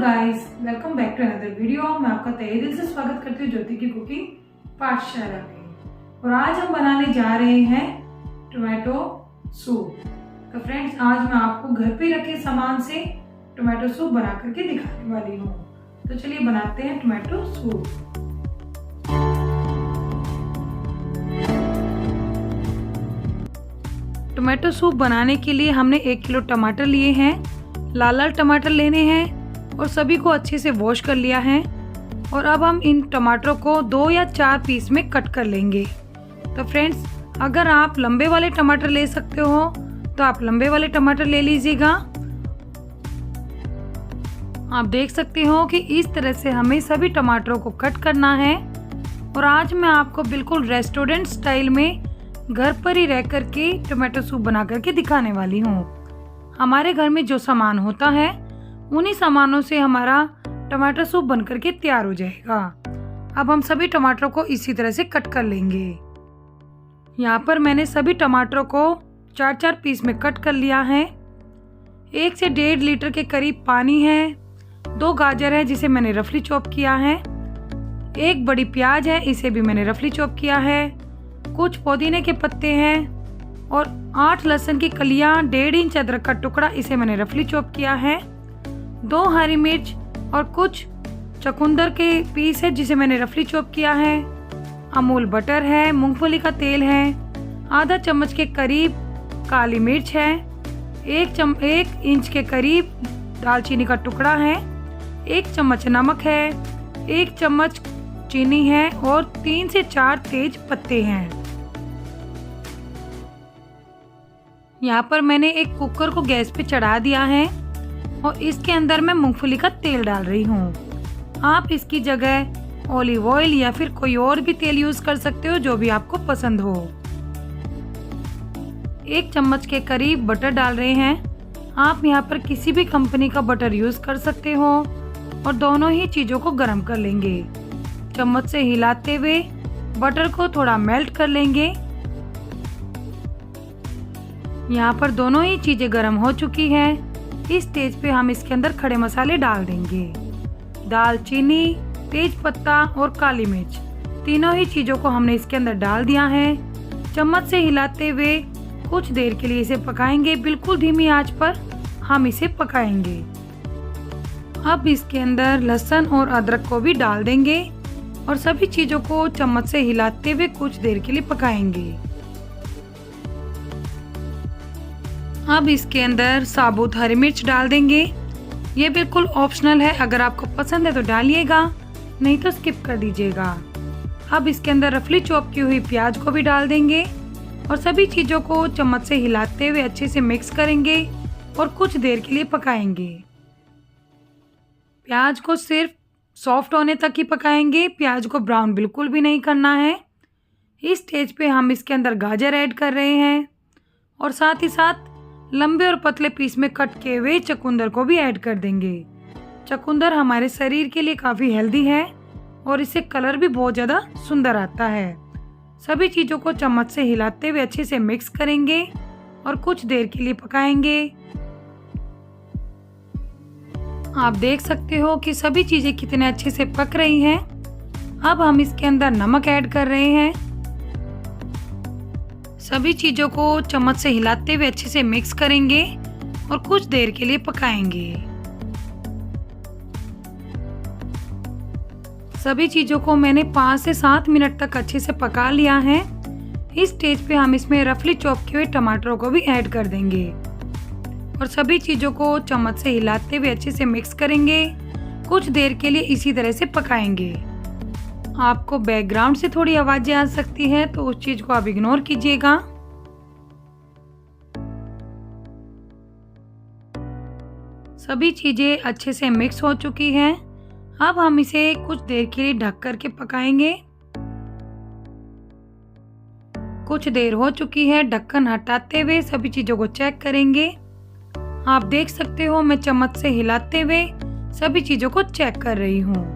Guys, welcome back to another video. मैं आपका तहे दिल से स्वागत करती हूँ ज्योति की कुकिंग पाठशाला में। और आज हम बनाने जा रहे हैं टोमेटो सूप। तो फ्रेंड्स, आज मैं आपको घर पे रखे सामान से टोमेटो सूप बना करके दिखाने वाली हूँ। तो चलिए बनाते हैं टोमेटो सूप। टोमेटो सूप बनाने के लिए हमने 1 किलो टमाटर लिए हैं। लाल लाल टमाटर लेने हैं और सभी को अच्छे से वॉश कर लिया है। और अब हम इन टमाटरों को 2 या 4 पीस में कट कर लेंगे। तो फ्रेंड्स, अगर आप लंबे वाले टमाटर ले सकते हो तो आप लंबे वाले टमाटर ले लीजिएगा। आप देख सकते हो कि इस तरह से हमें सभी टमाटरों को कट करना है। और आज मैं आपको बिल्कुल रेस्टोरेंट स्टाइल में घर पर ही रह करके टोमेटो सूप बना करके दिखाने वाली हूँ। हमारे घर में जो सामान होता है उन्हीं सामानों से हमारा टमाटर सूप बन करके तैयार हो जाएगा। अब हम सभी टमाटरों को इसी तरह से कट कर लेंगे। यहाँ पर मैंने सभी टमाटरों को 4-4 पीस में कट कर लिया है। 1 से 1.5 लीटर के करीब पानी है। 2 गाजर है जिसे मैंने रफली चॉप किया है। 1 बड़ी प्याज है, इसे भी मैंने रफली चॉप किया है। कुछ पुदीने के पत्ते हैं और 8 लहसुन की कलियां, 1.5 इंच अदरक का टुकड़ा, इसे मैंने रफली चॉप किया है। 2 हरी मिर्च और कुछ चुकंदर के पीस है जिसे मैंने रफली चॉप किया है। अमूल बटर है, मूंगफली का तेल है, आधा चम्मच के करीब काली मिर्च है, 1 इंच के करीब दालचीनी का टुकड़ा है, 1 चम्मच नमक है, 1 चम्मच चीनी है और 3 से 4 तेज पत्ते हैं। यहाँ पर मैंने एक कुकर को गैस पे चढ़ा दिया है और इसके अंदर मैं मूंगफली का तेल डाल रही हूँ। आप इसकी जगह ऑलिव ऑयल या फिर कोई और भी तेल यूज कर सकते हो, जो भी आपको पसंद हो। 1 चम्मच के करीब बटर डाल रहे हैं। आप यहाँ पर किसी भी कंपनी का बटर यूज कर सकते हो और दोनों ही चीजों को गर्म कर लेंगे। चम्मच से हिलाते हुए बटर को थोड़ा मेल्ट कर लेंगे। यहाँ पर दोनों ही चीजें गर्म हो चुकी हैं। इस स्टेज पे हम इसके अंदर खड़े मसाले डाल देंगे। दालचीनी, तेज पत्ता और काली मिर्च, तीनों ही चीजों को हमने इसके अंदर डाल दिया है। चम्मच से हिलाते हुए कुछ देर के लिए इसे पकाएंगे। बिल्कुल धीमी आंच पर हम इसे पकाएंगे। अब इसके अंदर लहसुन और अदरक को भी डाल देंगे और सभी चीजों को चम्मच से हिलाते हुए कुछ देर के लिए पकाएंगे। अब इसके अंदर साबुत हरी मिर्च डाल देंगे। ये बिल्कुल ऑप्शनल है, अगर आपको पसंद है तो डालिएगा, नहीं तो स्किप कर दीजिएगा। अब इसके अंदर रफली चॉप की हुई प्याज को भी डाल देंगे और सभी चीज़ों को चम्मच से हिलाते हुए अच्छे से मिक्स करेंगे और कुछ देर के लिए पकाएंगे। प्याज को सिर्फ सॉफ्ट होने तक ही पकाएंगे, प्याज को ब्राउन बिल्कुल भी नहीं करना है। इस स्टेज पे हम इसके अंदर गाजर ऐड कर रहे हैं और साथ ही साथ लंबे और पतले पीस में कट किए हुए चुकंदर को भी ऐड कर देंगे। चुकंदर हमारे शरीर के लिए काफ़ी हेल्दी है और इससे कलर भी बहुत ज़्यादा सुंदर आता है। सभी चीज़ों को चम्मच से हिलाते हुए अच्छे से मिक्स करेंगे और कुछ देर के लिए पकाएंगे। आप देख सकते हो कि सभी चीज़ें कितने अच्छे से पक रही हैं। अब हम इसके अंदर नमक ऐड कर रहे हैं। सभी चीज़ों को चम्मच से हिलाते हुए अच्छे से मिक्स करेंगे और कुछ देर के लिए पकाएंगे। सभी चीज़ों को मैंने 5 से 7 मिनट तक अच्छे से पका लिया है। इस स्टेज पे हम इसमें रफली चॉप किए हुए टमाटरों को भी ऐड कर देंगे और सभी चीज़ों को चम्मच से हिलाते हुए अच्छे से मिक्स करेंगे। कुछ देर के लिए इसी तरह से पकाएंगे। आपको बैकग्राउंड से थोड़ी आवाजें आ सकती हैं, तो उस चीज को आप इग्नोर कीजिएगा। सभी चीजें अच्छे से मिक्स हो चुकी हैं। अब हम इसे कुछ देर के लिए ढक करके पकाएंगे। कुछ देर हो चुकी है। ढक्कन हटाते हुए सभी चीजों को चेक करेंगे। आप देख सकते हो मैं चम्मच से हिलाते हुए सभी चीजों को चेक कर रही हूँ।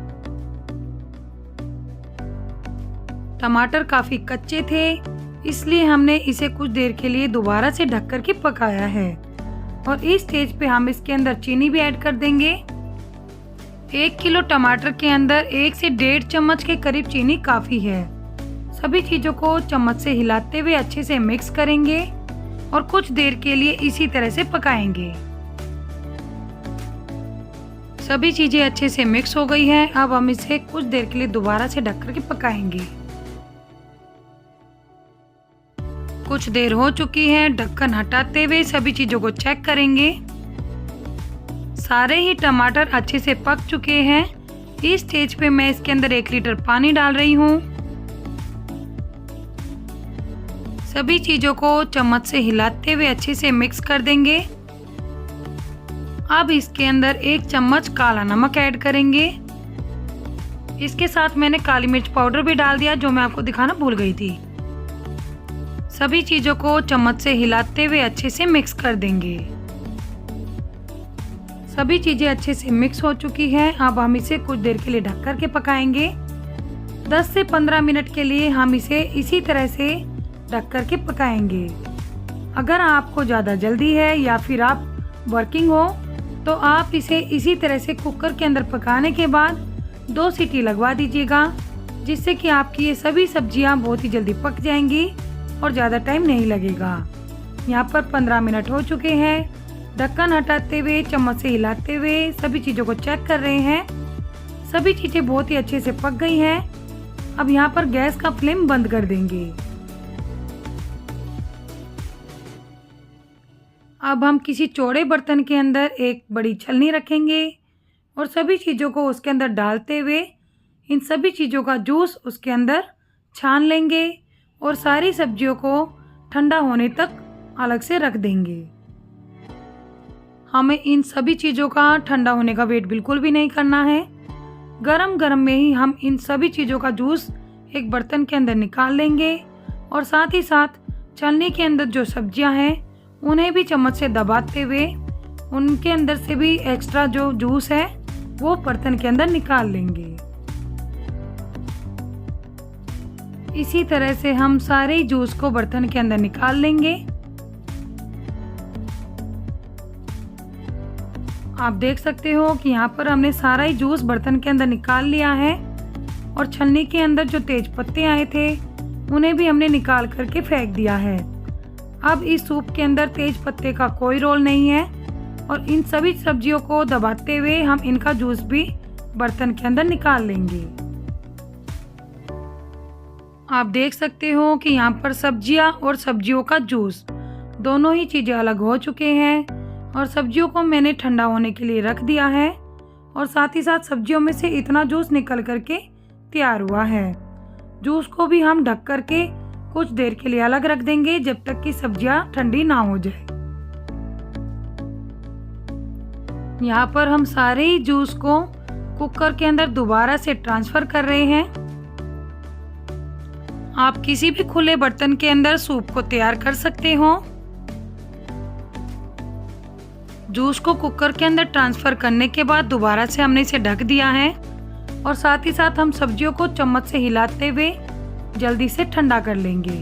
टमाटर काफी कच्चे थे, इसलिए हमने इसे कुछ देर के लिए दोबारा से ढक कर के पकाया है। और इस स्टेज पे हम इसके अंदर चीनी भी ऐड कर देंगे। 1 किलो टमाटर के अंदर 1 से 1.5 चम्मच के करीब चीनी काफ़ी है। सभी चीज़ों को चम्मच से हिलाते हुए अच्छे से मिक्स करेंगे और कुछ देर के लिए इसी तरह से पकाएंगे। सभी चीज़ें अच्छे से मिक्स हो गई हैं। अब हम इसे कुछ देर के लिए दोबारा से ढक करके पकाएंगे। कुछ देर हो चुकी है। ढक्कन हटाते हुए सभी चीज़ों को चेक करेंगे। सारे ही टमाटर अच्छे से पक चुके हैं। इस स्टेज पे मैं इसके अंदर 1 लीटर पानी डाल रही हूँ। सभी चीज़ों को चम्मच से हिलाते हुए अच्छे से मिक्स कर देंगे। अब इसके अंदर 1 चम्मच काला नमक ऐड करेंगे। इसके साथ मैंने काली मिर्च पाउडर भी डाल दिया, जो मैं आपको दिखाना भूल गई थी। सभी चीज़ों को चम्मच से हिलाते हुए अच्छे से मिक्स कर देंगे। सभी चीज़ें अच्छे से मिक्स हो चुकी हैं। अब हम इसे कुछ देर के लिए ढक कर के पकाएंगे। 10 से 15 मिनट के लिए हम इसे इसी तरह से ढक कर के पकाएंगे। अगर आपको ज़्यादा जल्दी है या फिर आप वर्किंग हो तो आप इसे इसी तरह से कुकर के अंदर पकाने के बाद 2 सीटी लगवा दीजिएगा, जिससे कि आपकी ये सभी सब्जियां बहुत ही जल्दी पक जाएंगी और ज़्यादा टाइम नहीं लगेगा। यहाँ पर 15 मिनट हो चुके हैं। ढक्कन हटाते हुए चम्मच से हिलाते हुए सभी चीज़ों को चेक कर रहे हैं। सभी चीज़ें बहुत ही अच्छे से पक गई हैं। अब यहाँ पर गैस का फ्लेम बंद कर देंगे। अब हम किसी चौड़े बर्तन के अंदर एक बड़ी छलनी रखेंगे और सभी चीज़ों को उसके अंदर डालते हुए इन सभी चीज़ों का जूस उसके अंदर छान लेंगे और सारी सब्जियों को ठंडा होने तक अलग से रख देंगे। हमें इन सभी चीज़ों का ठंडा होने का वेट बिल्कुल भी नहीं करना है। गरम गरम में ही हम इन सभी चीज़ों का जूस एक बर्तन के अंदर निकाल लेंगे और साथ ही साथ छलनी के अंदर जो सब्जियां हैं उन्हें भी चम्मच से दबाते हुए उनके अंदर से भी एक्स्ट्रा जो जूस है वो बर्तन के अंदर निकाल लेंगे। इसी तरह से हम सारे जूस को बर्तन के अंदर निकाल लेंगे। आप देख सकते हो कि यहाँ पर हमने सारा ही जूस बर्तन के अंदर निकाल लिया है और छलनी के अंदर जो तेज पत्ते आए थे उन्हें भी हमने निकाल करके फेंक दिया है। अब इस सूप के अंदर तेज पत्ते का कोई रोल नहीं है और इन सभी सब्जियों को दबाते हुए हम इनका जूस भी बर्तन के अंदर निकाल लेंगे। आप देख सकते हो कि यहाँ पर सब्जियां और सब्जियों का जूस दोनों ही चीज़ें अलग हो चुके हैं और सब्जियों को मैंने ठंडा होने के लिए रख दिया है और साथ ही साथ सब्जियों में से इतना जूस निकल करके तैयार हुआ है। जूस को भी हम ढक करके कुछ देर के लिए अलग रख देंगे जब तक कि सब्जियां ठंडी ना हो जाए। यहाँ पर हम सारे ही जूस को कुकर के अंदर दोबारा से ट्रांसफर कर रहे हैं। आप किसी भी खुले बर्तन के अंदर सूप को तैयार कर सकते हो। जूस को कुकर के अंदर ट्रांसफर करने के बाद दोबारा से हमने इसे ढक दिया है और साथ ही साथ हम सब्जियों को चम्मच से हिलाते हुए जल्दी से ठंडा कर लेंगे।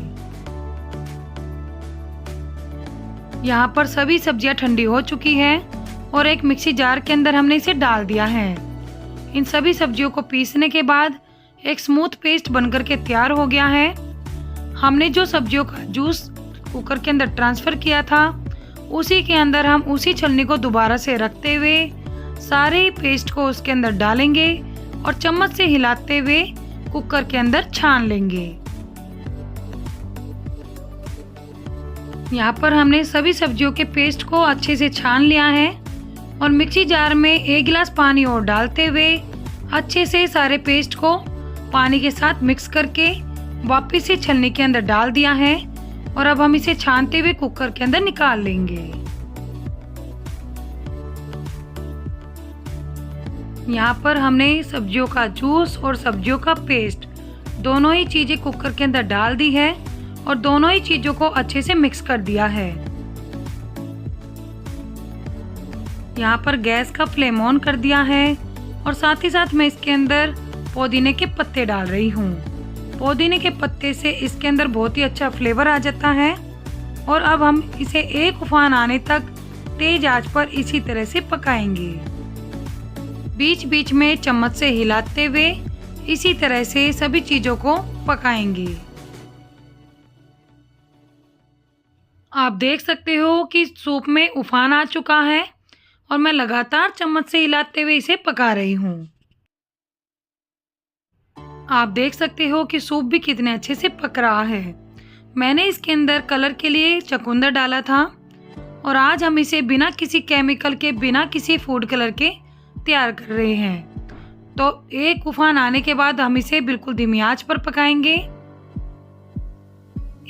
यहाँ पर सभी सब्जियां ठंडी हो चुकी हैं और एक मिक्सी जार के अंदर हमने इसे डाल दिया है। इन सभी सब्जियों को पीसने के बाद एक स्मूथ पेस्ट बनकर के तैयार हो गया है। हमने जो सब्जियों का जूस कुकर के अंदर ट्रांसफर किया था उसी के अंदर हम उसी छलनी को दोबारा से रखते हुए सारे पेस्ट को उसके अंदर डालेंगे और चम्मच से हिलाते हुए कुकर के अंदर छान लेंगे। यहाँ पर हमने सभी सब्जियों के पेस्ट को अच्छे से छान लिया है और मिक्सी जार में 1 गिलास पानी और डालते हुए अच्छे से सारे पेस्ट को पानी के साथ मिक्स करके वापस से छलनी के अंदर डाल दिया है और अब हम इसे छानते हुए कुकर के अंदर निकाल लेंगे। यहाँ पर हमने सब्जियों का जूस और सब्जियों का पेस्ट दोनों ही चीजें कुकर के अंदर डाल दी है और दोनों ही चीजों को अच्छे से मिक्स कर दिया है। यहाँ पर गैस का फ्लेम ऑन कर दिया है और साथ ही साथ मैं इसके अंदर पुदीने के पत्ते डाल रही हूँ। पुदीने के पत्ते से इसके अंदर बहुत ही अच्छा फ्लेवर आ जाता है और अब हम इसे एक उफान आने तक तेज आंच पर इसी तरह से पकाएंगे। बीच बीच में चम्मच से हिलाते हुए इसी तरह से सभी चीज़ों को पकाएंगे। आप देख सकते हो कि सूप में उफान आ चुका है और मैं लगातार चम्मच से हिलाते हुए इसे पका रही हूँ। आप देख सकते हो कि सूप भी कितने अच्छे से पक रहा है। मैंने इसके अंदर कलर के लिए चुकंदर डाला था और आज हम इसे बिना किसी केमिकल के, बिना किसी फूड कलर के तैयार कर रहे हैं। तो एक उफान आने के बाद हम इसे बिल्कुल धीमी आंच पर पकाएंगे।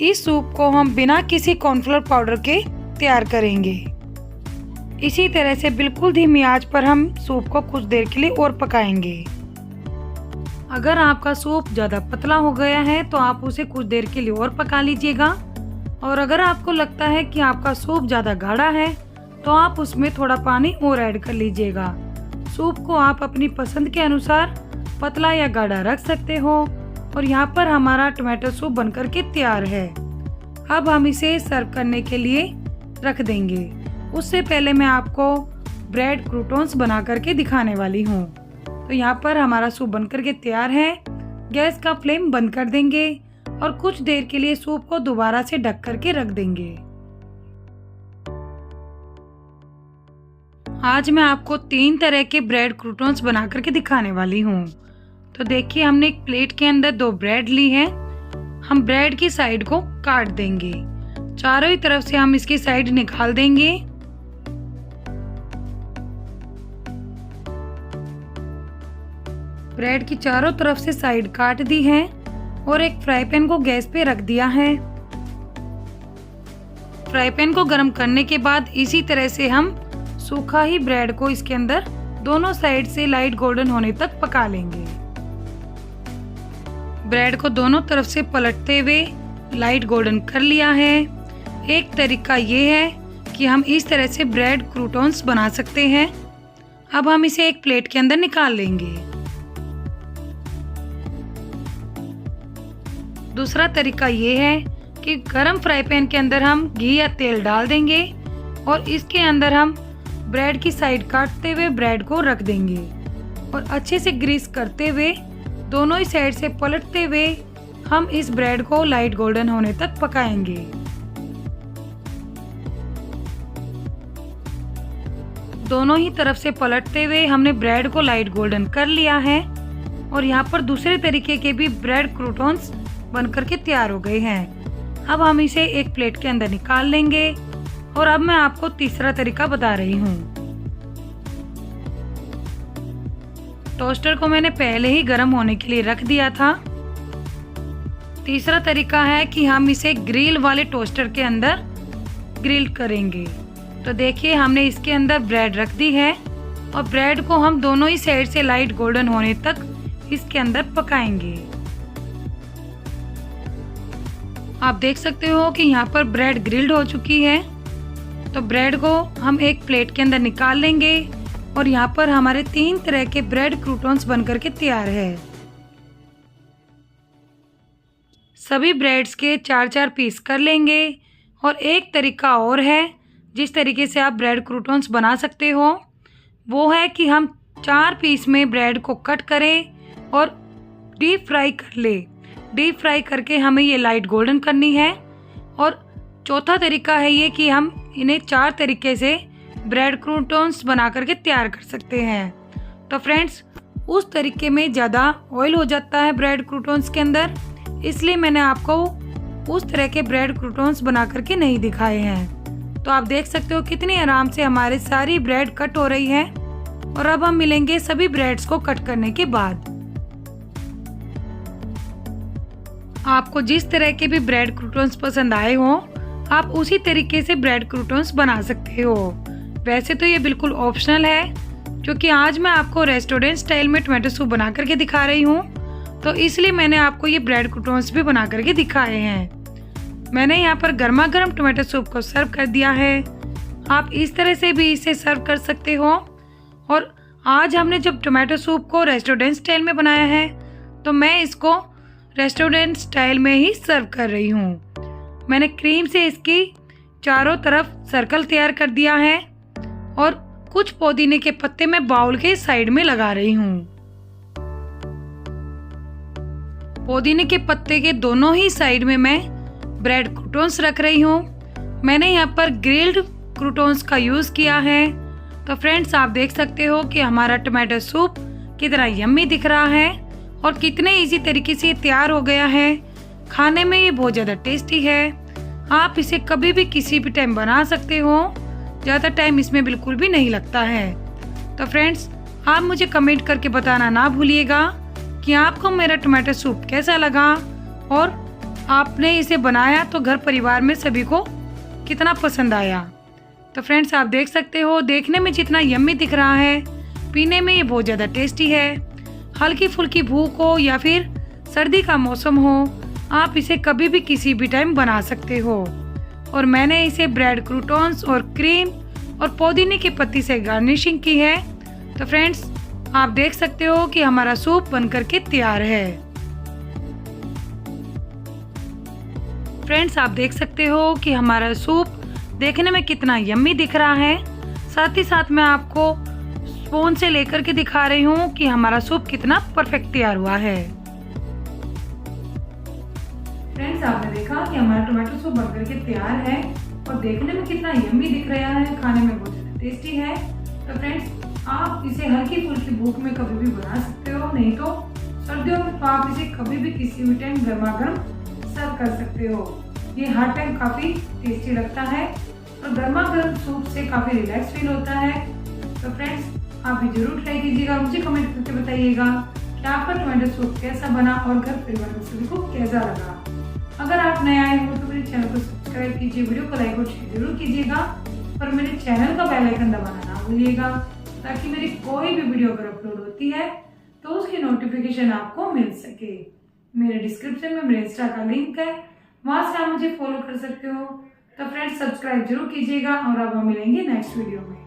इस सूप को हम बिना किसी कॉर्नफ्लोर पाउडर के तैयार करेंगे। इसी तरह से बिल्कुल धीमी आंच पर हम सूप को कुछ देर के लिए और पकाएंगे। अगर आपका सूप ज़्यादा पतला हो गया है तो आप उसे कुछ देर के लिए और पका लीजिएगा, और अगर आपको लगता है कि आपका सूप ज़्यादा गाढ़ा है तो आप उसमें थोड़ा पानी और ऐड कर लीजिएगा। सूप को आप अपनी पसंद के अनुसार पतला या गाढ़ा रख सकते हो। और यहाँ पर हमारा टोमेटो सूप बनकर के तैयार है। अब हम इसे सर्व करने के लिए रख देंगे। उससे पहले मैं आपको ब्रेड क्रूटॉन्स बना करके दिखाने वाली हूँ। तो यहाँ पर हमारा सूप बनकर के तैयार है। गैस का फ्लेम बंद कर देंगे और कुछ देर के लिए सूप को दोबारा से ढक करके रख देंगे। आज मैं आपको 3 तरह के ब्रेड क्रूटॉन्स बना करके दिखाने वाली हूँ। तो देखिए, हमने एक प्लेट के अंदर 2 ब्रेड ली है। हम ब्रेड की साइड को काट देंगे। चारों ही तरफ से हम इसकी साइड निकाल देंगे। ब्रेड की चारों तरफ से साइड काट दी है और एक फ्राई पैन को गैस पे रख दिया है। फ्राई पैन को गर्म करने के बाद इसी तरह से हम सूखा ही ब्रेड को इसके अंदर दोनों साइड से लाइट गोल्डन होने तक पका लेंगे। ब्रेड को दोनों तरफ से पलटते हुए लाइट गोल्डन कर लिया है। एक तरीका ये है कि हम इस तरह से ब्रेड क्रूटॉन्स बना सकते हैं। अब हम इसे एक प्लेट के अंदर निकाल लेंगे। दूसरा तरीका ये है कि गरम फ्राई पैन के अंदर हम घी या तेल डाल देंगे और इसके अंदर हम ब्रेड की साइड काटते हुए ब्रेड को रख देंगे और अच्छे से ग्रीस करते हुए दोनों ही साइड से पलटते हुए हम इस ब्रेड को लाइट गोल्डन होने तक पकाएंगे। दोनों ही तरफ से पलटते हुए हमने ब्रेड को लाइट गोल्डन कर लिया है और यहाँ पर दूसरे तरीके के भी ब्रेड क्रूटॉन्स बनकर के तैयार हो गए हैं। अब हम इसे एक प्लेट के अंदर निकाल लेंगे और अब मैं आपको तीसरा तरीका बता रही हूँ। टोस्टर को मैंने पहले ही गर्म होने के लिए रख दिया था। तीसरा तरीका है कि हम इसे ग्रिल वाले टोस्टर के अंदर ग्रिल करेंगे। तो देखिए, हमने इसके अंदर ब्रेड रख दी है और ब्रेड को हम दोनों ही साइड से लाइट गोल्डन होने तक इसके अंदर पकाएंगे। आप देख सकते हो कि यहाँ पर ब्रेड ग्रिल्ड हो चुकी है। तो ब्रेड को हम एक प्लेट के अंदर निकाल लेंगे और यहाँ पर हमारे 3 तरह के ब्रेड क्रूटॉन्स बनकर के तैयार है। सभी ब्रेड्स के 4-4 पीस कर लेंगे। और एक तरीका और है जिस तरीके से आप ब्रेड क्रूटॉन्स बना सकते हो, वो है कि हम 4 पीस में ब्रेड को कट करें और डीप फ्राई कर ले। डीप फ्राई करके हमें ये लाइट गोल्डन करनी है। और चौथा तरीका है ये कि हम इन्हें 4 तरीके से ब्रेड क्रूटॉन्स बना करके तैयार कर सकते हैं। तो फ्रेंड्स, उस तरीके में ज़्यादा ऑयल हो जाता है ब्रेड क्रूटॉन्स के अंदर, इसलिए मैंने आपको उस तरह के ब्रेड क्रूटॉन्स बना करके नहीं दिखाए हैं। तो आप देख सकते हो कितनी आराम से हमारी सारी ब्रेड कट हो रही है। और अब हम मिलेंगे सभी ब्रेड्स को कट करने के बाद। आपको जिस तरह के भी ब्रेड क्रूटॉन्स पसंद आए हो, आप उसी तरीके से ब्रेड क्रूटॉन्स बना सकते हो। वैसे तो ये बिल्कुल ऑप्शनल है, क्योंकि आज मैं आपको रेस्टोरेंट स्टाइल में टोमेटो सूप बना करके दिखा रही हूँ, तो इसलिए मैंने आपको ये ब्रेड क्रूटॉन्स भी बना करके दिखाए हैं। मैंने यहाँ पर गर्मा गर्म टोमेटो सूप को सर्व कर दिया है। आप इस तरह से भी इसे सर्व कर सकते हो। और आज हमने जब टोमेटो सूप को रेस्टोरेंट स्टाइल में बनाया है, तो मैं इसको रेस्टोरेंट स्टाइल में ही सर्व कर रही हूँ। मैंने क्रीम से इसकी चारों तरफ सर्कल तैयार कर दिया है और कुछ पुदीने के पत्ते मैं बाउल के साइड में लगा रही हूँ। पुदीने के पत्ते के दोनों ही साइड में मैं ब्रेड क्रूटॉन्स रख रही हूँ। मैंने यहाँ पर ग्रिल्ड क्रूटॉन्स का यूज़ किया है। तो फ्रेंड्स, आप देख सकते हो कि हमारा टमाटो सूप कितना यम्मी दिख रहा है और कितने इजी तरीके से तैयार हो गया है। खाने में ये बहुत ज़्यादा टेस्टी है। आप इसे कभी भी किसी भी टाइम बना सकते हो, ज़्यादा टाइम इसमें बिल्कुल भी नहीं लगता है। तो फ्रेंड्स, आप मुझे कमेंट करके बताना ना भूलिएगा कि आपको मेरा टमाटो सूप कैसा लगा और आपने इसे बनाया तो घर परिवार में सभी को कितना पसंद आया। तो फ्रेंड्स, आप देख सकते हो देखने में जितना यम्मी दिख रहा है, पीने में ये बहुत ज़्यादा टेस्टी है। हल्की फुल्की भूख हो या फिर सर्दी का मौसम हो, आप इसे कभी भी किसी भी टाइम बना सकते हो। और मैंने इसे ब्रेड क्रूटॉन्स और क्रीम और पुदीने की पत्ती से गार्निशिंग की है। तो फ्रेंड्स, आप देख सकते हो कि हमारा सूप बनकर के तैयार है। फ्रेंड्स, आप देख सकते हो कि हमारा सूप देखने में कितना यम्मी दिख रहा है। साथ ही साथ मैं आपको स्पून से लेकर के दिखा रही हूँ कि हमारा सूप कितना परफेक्ट तैयार हुआ है। फ्रेंड्स, आपने देखा कि हमारा टोमेटो सूप बनकर के तैयार है और देखने में कितना यम्मी दिख रहा है, खाने में बहुत ज़्यादा टेस्टी है। तो फ्रेंड्स, आप इसे हल्की फुल्की भूख में कभी भी बना सकते हो, नहीं तो सर्दियों में तो आप इसे कभी भी किसी भी टाइम गर्मा गर्म सर्व कर सकते हो। ये हर टाइम काफ़ी टेस्टी लगता है और गर्मा गर्म सूप से काफ़ी रिलैक्स फील होता है। तो फ्रेंड्स, आप भी जरूर ट्राई कीजिएगा। मुझे कमेंट करके बताइएगा कि आपका टोमेटो सूप कैसा बना और घर परिवार में सभी को कैसा लगा। अगर आप नए आए हो तो मेरे चैनल को सब्सक्राइब कीजिए, वीडियो को लाइक और शेयर जरूर कीजिएगा और मेरे चैनल का बेल आइकन दबाना ना भूलिएगा, ताकि मेरी कोई भी वीडियो अगर अपलोड होती है तो उसकी नोटिफिकेशन आपको मिल सके। मेरे डिस्क्रिप्शन में मेरे इंस्टा का लिंक है, वहां से आप मुझे फॉलो कर सकते हो। तो फ्रेंड्स, सब्सक्राइब जरूर कीजिएगा और अब हम मिलेंगे नेक्स्ट वीडियो में।